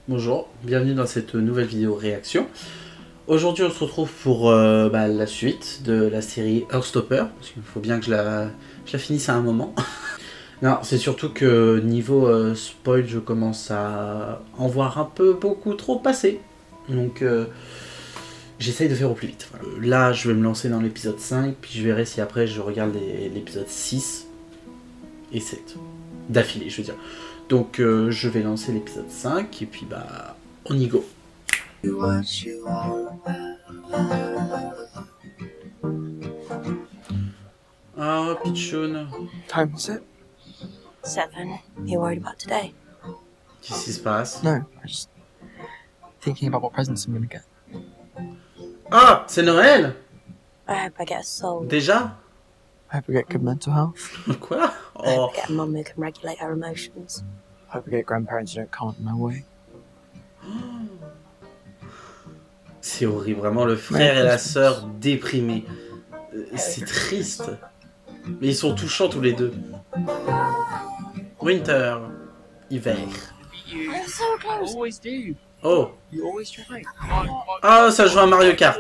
Bonjour, bienvenue dans cette nouvelle vidéo réaction. Aujourd'hui on se retrouve pour la suite de la série Heartstopper, parce qu'il faut bien que je la finisse à un moment. Non, c'est surtout que niveau spoil, je commence à en voir un peu beaucoup trop passer. Donc j'essaye de faire au plus vite. Voilà. Là je vais me lancer dans l'épisode 5, puis je verrai si après je regarde l'épisode 6 et 7. D'affilée, je veux dire. Donc je vais lancer l'épisode 5 et puis on y go. Ah, Pichoun. Time is it? 7. You worried about today? Qu'est-ce qui se passe? No, I'm just thinking about what presents I'm gonna get. Ah, c'est Noël? I hope I get a soul. Déjà? I hope I get good mental health. Quoi? I Oh. hope I get a mum who can regulate her emotions. I hope I get grandparents who don't count in my way. C'est horrible, vraiment le frère et la sœur déprimés. C'est triste. Mais ils sont touchants tous les deux. Winter. Hiver. I'm so close. Always do. Oh. You always try. Ah, ça joue à Mario Kart.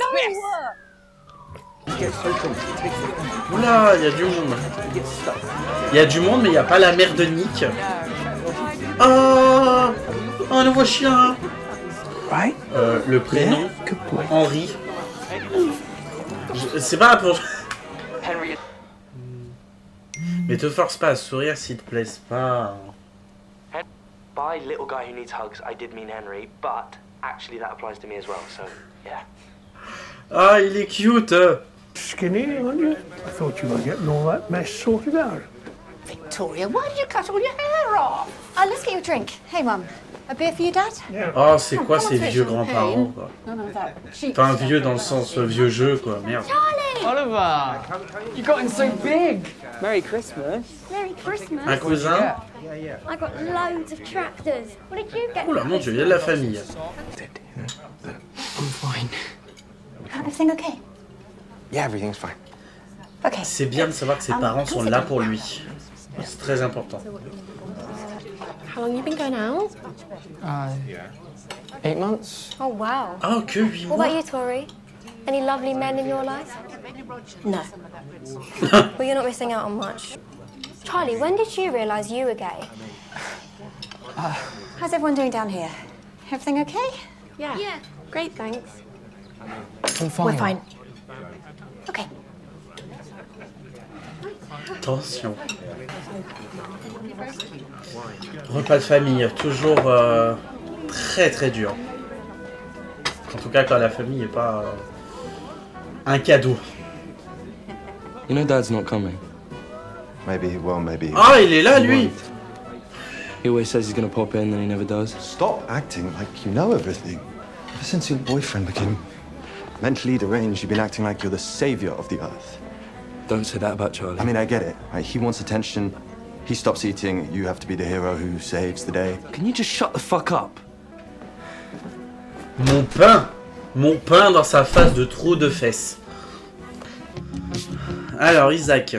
Oula, il y a du monde. Il y a du monde, mais il n'y a pas la mère de Nick. Oh, un nouveau chien. Right? Le prénom, Yeah, good boy. Henri. C'est pas pour... Henry. Mais te force pas à sourire s'il te plaise pas. By little guy who needs hugs, I did mean Henry, but actually that applies to me as well, so yeah. Ah, il est cute. Skinny, aren't you? I thought you were getting all that mess sorted out. Victoria, why did you cut all your hair off? Let's get you a drink. Hey, Mum. A beer for you, Dad? Oh, c'est quoi ces vieux grands-parents, quoi? None of that cheap. Enfin, vieux dans le sens vieux jeu, quoi, merde. Oliver, you gotten so big. Merry Christmas. Merry Christmas. Un cousin? I got loads of tractors. What did you get? Oula, mon Dieu, il y a de la famille. I'm fine. Everything okay? Yeah, everything's fine. Okay. C'est bien de savoir que ses parents sont là pour lui. C'est très important. How long you been going out? 8 months. Oh wow. Oh, que 8 What mois. about you, Tori? Any lovely men in your life? No. Well, you're not missing out on much. Charlie, when did you realise you were gay? How's everyone doing down here? Everything okay? Yeah. Yeah. Great, thanks. I'm fine. We're fine. Okay. Attention. Repas de famille, toujours très très dur. En tout cas, quand la famille n'est pas un cadeau. You know Dad's not coming. Maybe he will, maybe he won't. Ah, il est là, lui. He always says he's gonna pop in, then he never does. Stop acting like you know everything. Ever since your boyfriend became mentally deranged, you've been acting like you're the savior of the earth. Don't say that about Charlie. I mean, I get it. Right? He wants attention. He stops eating. You have to be the hero who saves the day. Can you just shut the fuck up? Mon pain dans sa face de trou de fesses. Alors, Isaac.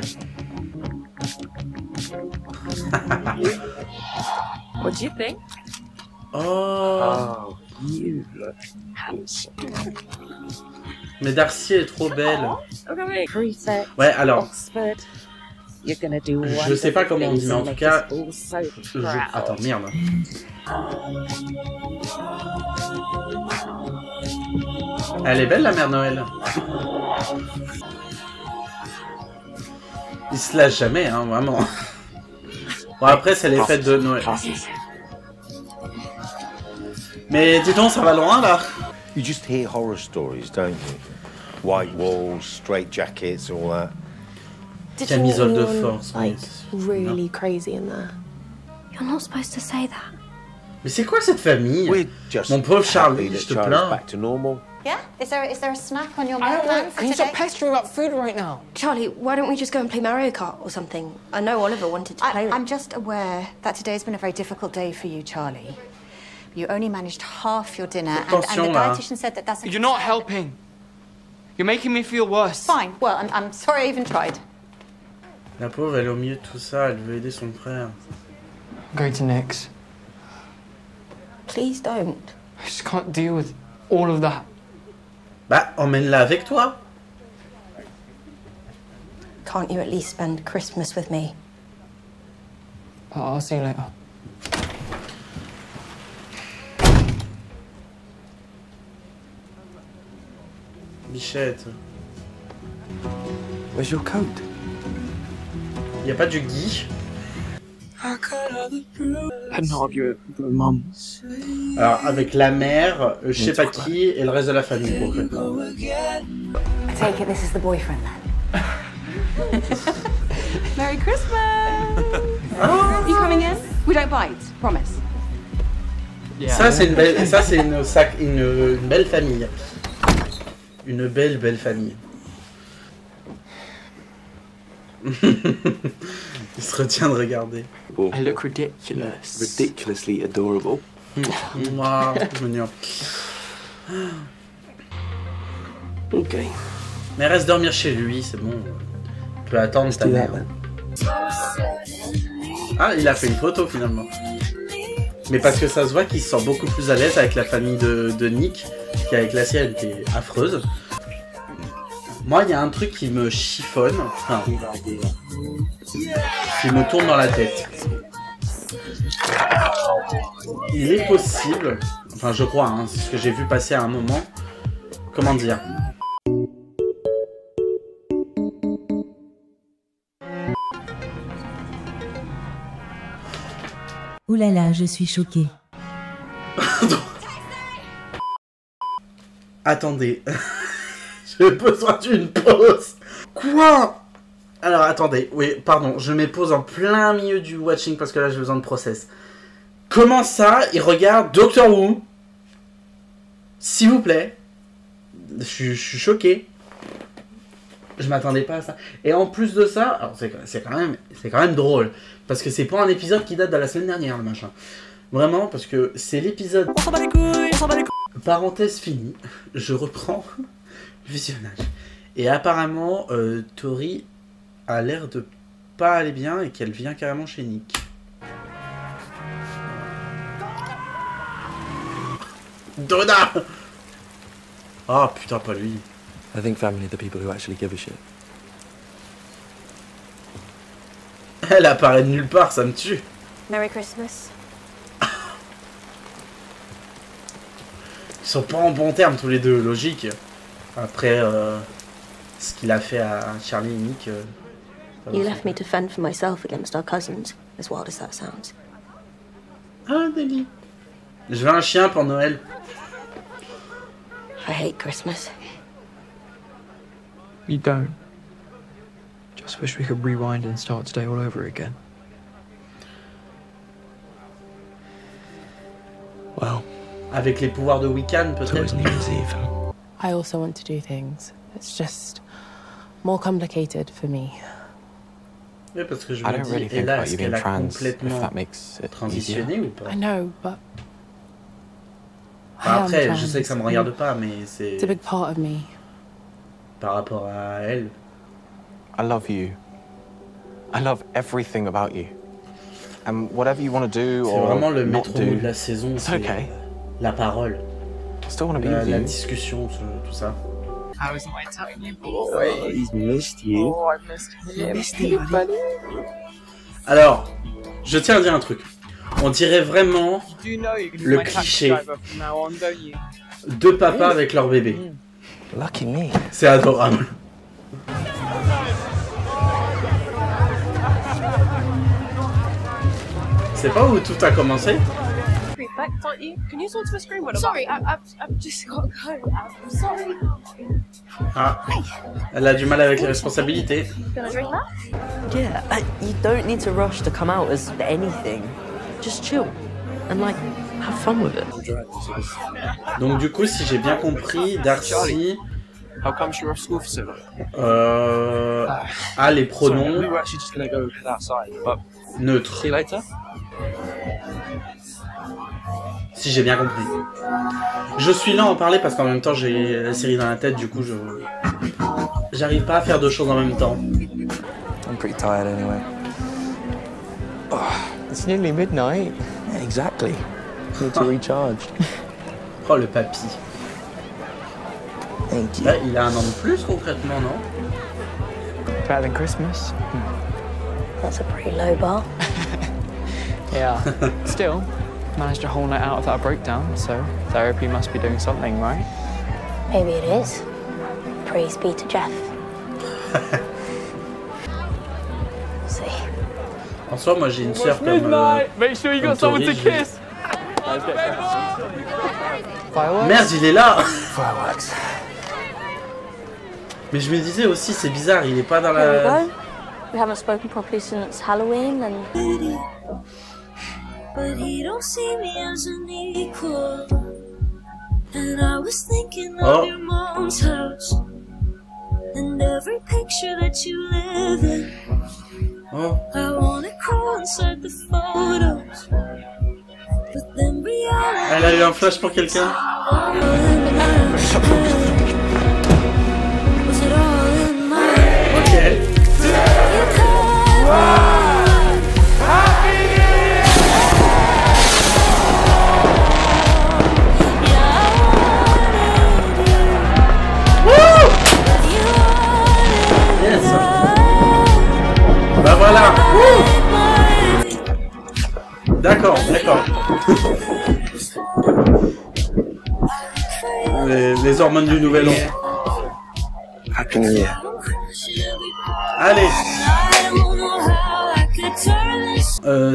What do you think? Oh. You look handsome. Mais Darcy est trop belle. Prefect. Ouais, alors, Oxford. You're gonna do je sais pas comment on dit, mais en tout cas, so attends, merde. Elle est belle, la mère Noël. Il se lâche jamais, hein, vraiment. Bon, après, c'est les fêtes de Noël. Mais dis donc, ça va loin, là. You just hear horror stories, don't you? White walls, straight jackets, all that. Did Camisole de anyone, force. like, oui. really crazy in there? You're not supposed to say that. Mais c'est quoi cette famille? We're just Mon pauvre happy Charlie, that je te Charlie's plains. back to normal. Yeah? Is there a snack on your I meal don't plan know. for Can you today? stop pestering about food right now? Charlie, why don't we just go and play Mario Kart or something? I know Oliver wanted to play with I'm just aware that today's been a very difficult day for you, Charlie. You only managed half your dinner, and the Attention, là. dietitian said that that's a... You're not helping. You're making me feel worse. Fine. Well, I'm sorry I even tried. La pauvre, elle est au milieu de tout ça, elle veut aider son frère. I'm going to Nick's. Please don't. I just can't deal with all of that. Bah, emmène-la avec toi. Can't you at least spend Christmas with me? I'll see you later. Bichette. Where's your coat? Y a pas du Guy. I had an argument with my mum. Alors, avec la mère, je sais pas qui, et le reste de la famille, concrètement. I take it this is the boyfriend then. Merry Christmas! You coming in? We don't bite, promise. Yeah. Ça, c'est une belle, ça, c'est une belle famille. Une belle famille. Il se retient de regarder. I look ridiculous. Ridiculously adorable. Waouh, mignon. Ok. Mais reste dormir chez lui, c'est bon. Tu peux attendre ta mère. Ah, il a fait une photo finalement. Mais parce que ça se voit qu'il se sent beaucoup plus à l'aise avec la famille de Nick qu'avec la sienne qui est affreuse. Moi, il y a un truc qui me chiffonne, enfin, qui me tourne dans la tête. Il est possible, enfin je crois, hein, c'est ce que j'ai vu passer à un moment, comment dire, Ouh là là, je suis choquée. Attendez, j'ai besoin d'une pause. Quoi? Alors attendez, oui, pardon, je mets pause en plein milieu du watching parce que là j'ai besoin de process. Comment ça, il regarde Doctor Who? S'il vous plaît. Je suis choqué. Je m'attendais pas à ça. Et en plus de ça, alors c'est quand même drôle. Parce que c'est pas un épisode qui date de la semaine dernière, le machin. Vraiment, parce que c'est l'épisode... On s'en bat les couilles, on s'en bat les couilles. Parenthèse finie, je reprends le visionnage. Et apparemment, Tori a l'air de pas aller bien et qu'elle vient carrément chez Nick. Donna! Ah putain, pas lui. I think family are the people who actually give a shit. Elle apparaît de nulle part, ça me tue. Merry Christmas. Ils sont pas en bon terme tous les deux, logique. Après ce qu'il a fait à Charlie et Nick. You left me to fend for myself against our cousins, as wild as that sounds. Ah, Debbie. Je veux un chien pour Noël. I hate Christmas. You don't. Just wish we could rewind and start today all over again. Well, avec les pouvoirs de Wiccan, peut-être. I also want to do things. It's just more complicated for me. Oui, parce que je me dis, et là, est-ce qu'elle a complètement transitionné ou pas? I know, but enfin, après, je sais que ça me regarde pas, mais c'est... It's a big part of me. Par rapport à elle. I love you. I love everything about you. And whatever you want to do c'est or vraiment le not maître mot de la saison, c'est okay. La parole. I still want to be with La you. discussion, tout ça. How is my tiny boy? He's missed you. Oh, I missed him. Missed you, buddy. Alors, je tiens à dire un truc. On dirait vraiment le cliché de papa avec leur bébé. Lucky me. C'est adorable. C'est pas où tout a commencé? Prefect, aren't you? Can you sort of a screen winner? Sorry, I've just got to go. I'm sorry. Ah, elle a du mal avec les responsabilités. Gonna drink that? Yeah, you don't need to rush to come out as anything. Just chill and like have fun with it. Donc du coup, si j'ai bien compris, Darcy How come you're off school for so long? a les pronoms We were actually just gonna go outside, but neutres. see you later. Si j'ai bien compris. Je suis là à en parler parce qu'en même temps j'ai la série dans la tête, du coup j'arrive pas à faire deux choses en même temps. I'm pretty tired anyway. It's nearly midnight. Yeah, exactly. Need to recharge. Oh, le papy. Thank you. Là, il a un an de plus, concrètement, non? Better than Christmas. That's a pretty low bar. Yeah. Still, managed a whole night out without a breakdown, so therapy must be doing something, right? Maybe it is. Praise be to Jeff. See. En soi, moi j'ai une sœur comme. Make sure you got someone to kiss. Fireworks? Merde, il est là. Fireworks. Mais je me disais aussi, c'est bizarre, il est pas dans Here we la. go. We haven't spoken properly since Halloween, and But he don't see me as an equal. And I was thinking of your mom's house and every picture that you live in. I wanna crawl inside the photos, but then reality. Elle a eu un flash pour quelqu'un. Ok. Yes. Bah voilà. D'accord, d'accord. Les hormones du nouvel an. Happy New Year. Allez.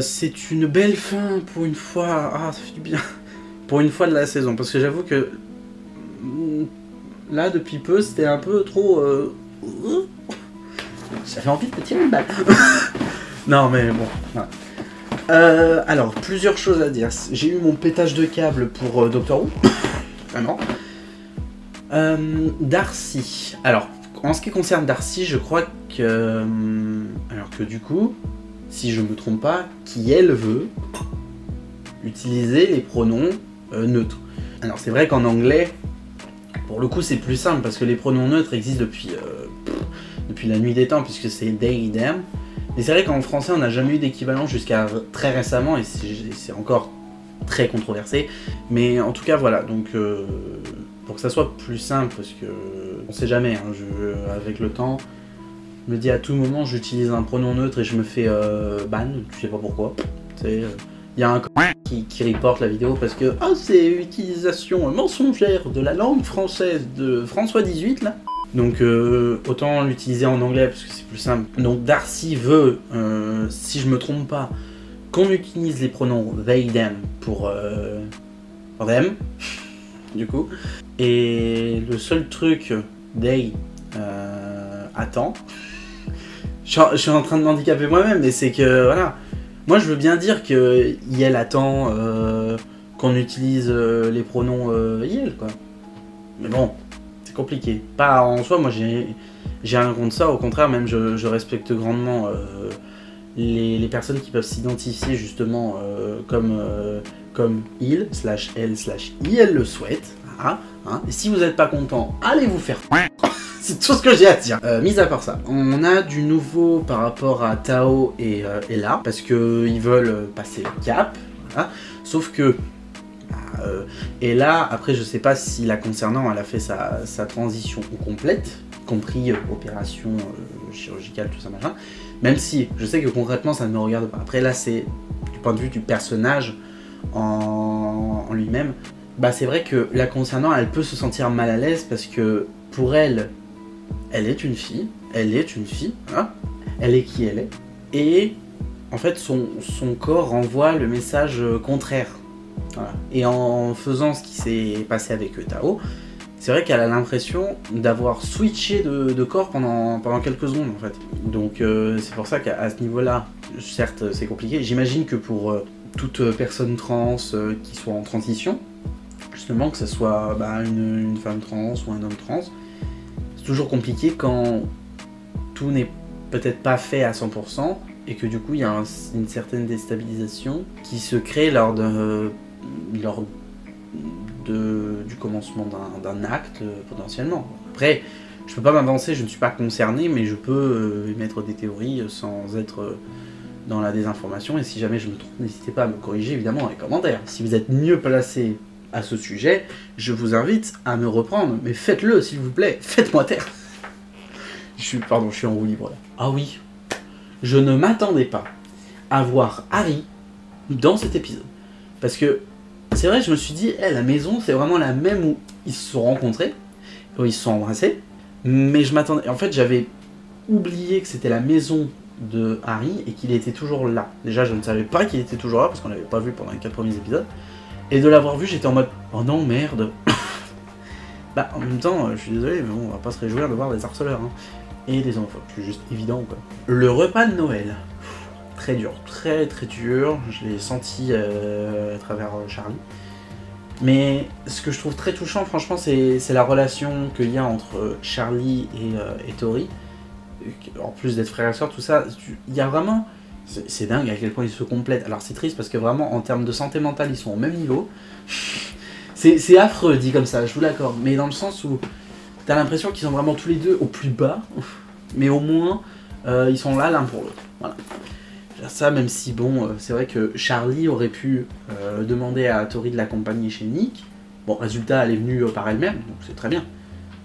C'est une belle fin pour une fois. Ah, ça fait du bien. Pour une fois de la saison. Parce que j'avoue que là, depuis peu, c'était un peu trop... J'avais envie de me tirer une balle. Non, mais bon. Voilà. Alors, plusieurs choses à dire. J'ai eu mon pétage de câble pour Doctor Who. Vraiment. Darcy. Alors, en ce qui concerne Darcy, je crois que... alors que du coup, si je me trompe pas, qui elle veut utiliser les pronoms neutres. Alors, c'est vrai qu'en anglais, pour le coup, c'est plus simple, parce que les pronoms neutres existent depuis la nuit des temps, puisque c'est they, them. Mais c'est vrai qu'en français, on n'a jamais eu d'équivalent jusqu'à très récemment, et c'est encore très controversé. Mais en tout cas, voilà, donc... pour que ça soit plus simple, parce que on sait jamais, hein, avec le temps, je me dis à tout moment j'utilise un pronom neutre et je me fais ban, je sais pas pourquoi. Il y a un qui reporte la vidéo parce que c'est utilisation mensongère de la langue française de François XVIII là. Donc autant l'utiliser en anglais parce que c'est plus simple. Donc Darcy veut, si je me trompe pas, qu'on utilise les pronoms they, them pour them. Du coup, et le seul truc they attend, je suis en train de m'handicaper moi-même, mais c'est que voilà, moi je veux bien dire que Yel attend qu'on utilise les pronoms Yel quoi, mais bon, c'est compliqué. Pas en soi, moi j'ai rien contre ça, au contraire, même je respecte grandement les personnes qui peuvent s'identifier justement comme il, /elle, /il le souhaite. Hein. Et si vous n'êtes pas content, allez vous faire. C'est tout ce que j'ai à dire. Mis à part ça, on a du nouveau par rapport à Tao et Ella, parce qu'ils veulent passer le cap. Voilà. Sauf que Ella, après je sais pas si la concernant, elle a fait sa transition complète, compris opération chirurgicale, tout ça machin. Même si je sais que concrètement ça ne me regarde pas. Après là c'est du point de vue du personnage en lui-même, bah c'est vrai que la concernant, elle peut se sentir mal à l'aise parce que pour elle, elle est une fille, hein, elle est qui elle est, et en fait son corps renvoie le message contraire. Voilà. Et en faisant ce qui s'est passé avec Tao, c'est vrai qu'elle a l'impression d'avoir switché de corps pendant quelques secondes en fait. Donc c'est pour ça qu'à ce niveau-là, certes c'est compliqué. J'imagine que pour toute personne trans qui soit en transition, justement que ce soit une femme trans ou un homme trans, c'est toujours compliqué quand tout n'est peut-être pas fait à 100% et que du coup il y a une certaine déstabilisation qui se crée lors du commencement d'un acte potentiellement. Après, je peux pas m'avancer, je ne suis pas concerné, mais je peux émettre des théories sans être dans la désinformation, et si jamais je me trompe, n'hésitez pas à me corriger évidemment dans les commentaires. Si vous êtes mieux placé à ce sujet, je vous invite à me reprendre, mais faites-le s'il vous plaît, faites-moi taire. Pardon, je suis en roue libre là. Ah oui, je ne m'attendais pas à voir Harry dans cet épisode. Parce que, c'est vrai, je me suis dit, la maison, c'est vraiment la même où ils se sont rencontrés, où ils se sont embrassés, mais je m'attendais... En fait, j'avais oublié que c'était la maison de Harry et qu'il était toujours là. Déjà, je ne savais pas qu'il était toujours là, parce qu'on l'avait pas vu pendant les 4 premiers épisodes. Et de l'avoir vu, j'étais en mode, oh non, merde. Bah, en même temps, je suis désolé, mais bon, on va pas se réjouir de voir des harceleurs, hein. Et des enfants, c'est juste évident, quoi. Le repas de Noël. Très dur, très dur. Je l'ai senti à travers Charlie. Mais ce que je trouve très touchant, franchement, c'est la relation qu'il y a entre Charlie et Tori. En plus d'être frère et soeur, tout ça, il y a vraiment... C'est dingue à quel point ils se complètent. Alors c'est triste parce que vraiment, en termes de santé mentale, ils sont au même niveau. C'est affreux, dit comme ça, je vous l'accorde. Mais dans le sens où t'as l'impression qu'ils sont vraiment tous les deux au plus bas. Mais au moins, ils sont là l'un pour l'autre. Voilà. Ça, même si, bon, c'est vrai que Charlie aurait pu demander à Tori de l'accompagner chez Nick. Bon, résultat, elle est venue par elle-même, donc c'est très bien.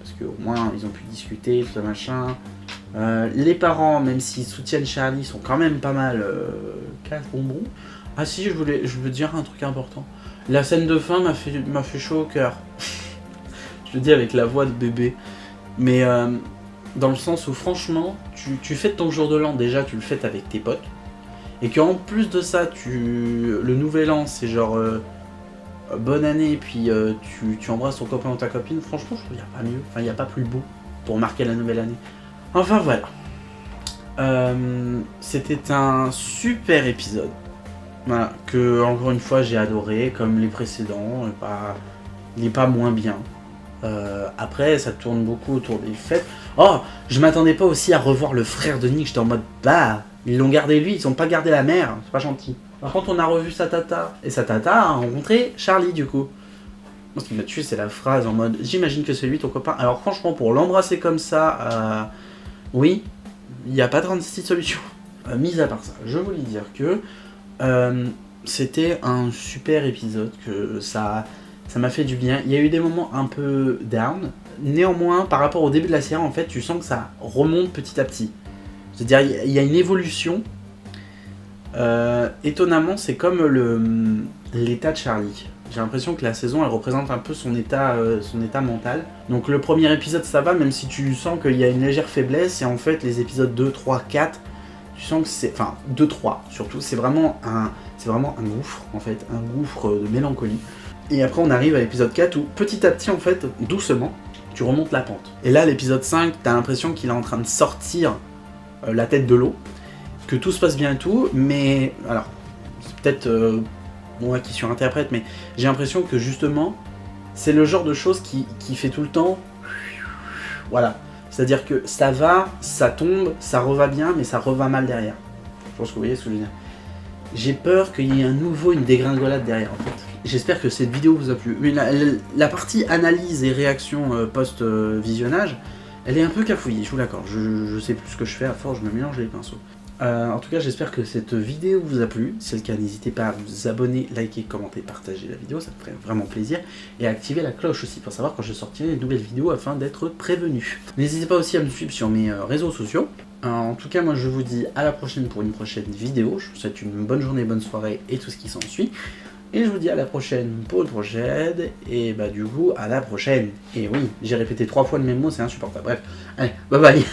Parce qu'au moins, ils ont pu discuter, tout ça, machin. Les parents, même s'ils soutiennent Charlie, sont quand même pas mal casse-bonbons. Ah si, je veux dire un truc important. La scène de fin m'a fait chaud au cœur. Je le dis avec la voix de bébé. Mais dans le sens où, franchement, tu fêtes ton jour de l'an, déjà, tu le fêtes avec tes potes. Et qu'en plus de ça, le nouvel an, c'est genre bonne année, et puis tu embrasses ton copain ou ta copine. Franchement, je trouve qu'il n'y a pas mieux, enfin il n'y a pas plus beau pour marquer la nouvelle année. Enfin voilà. C'était un super épisode. Voilà, que encore une fois j'ai adoré, comme les précédents, il n'est pas moins bien. Après, ça tourne beaucoup autour des fêtes. Oh, je m'attendais pas aussi à revoir le frère de Nick, j'étais en mode, bah, ils l'ont gardé lui, ils ont pas gardé la mère, c'est pas gentil. Par contre, on a revu sa tata, et sa tata a rencontré Charlie, du coup. Moi, ce qui m'a tué, c'est la phrase en mode, j'imagine que c'est lui ton copain. Alors franchement, pour l'embrasser comme ça, oui, il n'y a pas 36 solutions. Mis à part ça, je voulais dire que c'était un super épisode, que ça m'a fait du bien. Il y a eu des moments un peu down. Néanmoins, par rapport au début de la série, en fait, tu sens que ça remonte petit à petit. C'est-à-dire, il y a une évolution. Étonnamment, c'est comme l'état de Charlie. J'ai l'impression que la saison, elle représente un peu son état mental. Donc le premier épisode, ça va, même si tu sens qu'il y a une légère faiblesse. Et en fait, les épisodes 2, 3, 4, tu sens que c'est... Enfin, 2, 3, surtout, c'est vraiment un gouffre, en fait. Un gouffre de mélancolie. Et après, on arrive à l'épisode 4 où, petit à petit, en fait, doucement, tu remontes la pente. Et là, l'épisode 5, t'as l'impression qu'il est en train de sortir la tête de l'eau, que tout se passe bien et tout, mais... Alors, c'est peut-être moi qui surinterprète, mais j'ai l'impression que, justement, c'est le genre de choses qui fait tout le temps... Voilà. C'est-à-dire que ça va, ça tombe, ça reva bien, mais ça reva mal derrière. Je pense que vous voyez ce que je veux dire. J'ai peur qu'il y ait une dégringolade derrière, en fait. J'espère que cette vidéo vous a plu. Mais la partie analyse et réaction post-visionnage, elle est un peu cafouillée, je vous l'accorde. Je sais plus ce que je fais, à force je me mélange les pinceaux. En tout cas, j'espère que cette vidéo vous a plu. Si c'est le cas, n'hésitez pas à vous abonner, liker, commenter, partager la vidéo, ça me ferait vraiment plaisir. Et à activer la cloche aussi pour savoir quand je sortirai une nouvelle vidéo afin d'être prévenu. N'hésitez pas aussi à me suivre sur mes réseaux sociaux. En tout cas, moi je vous dis à la prochaine pour une prochaine vidéo. Je vous souhaite une bonne journée, bonne soirée et tout ce qui s'ensuit. Et je vous dis à la prochaine pour une prochaine. Et bah du coup, à la prochaine. Et oui, j'ai répété 3 fois le même mot, c'est insupportable. Bref, allez, bye bye.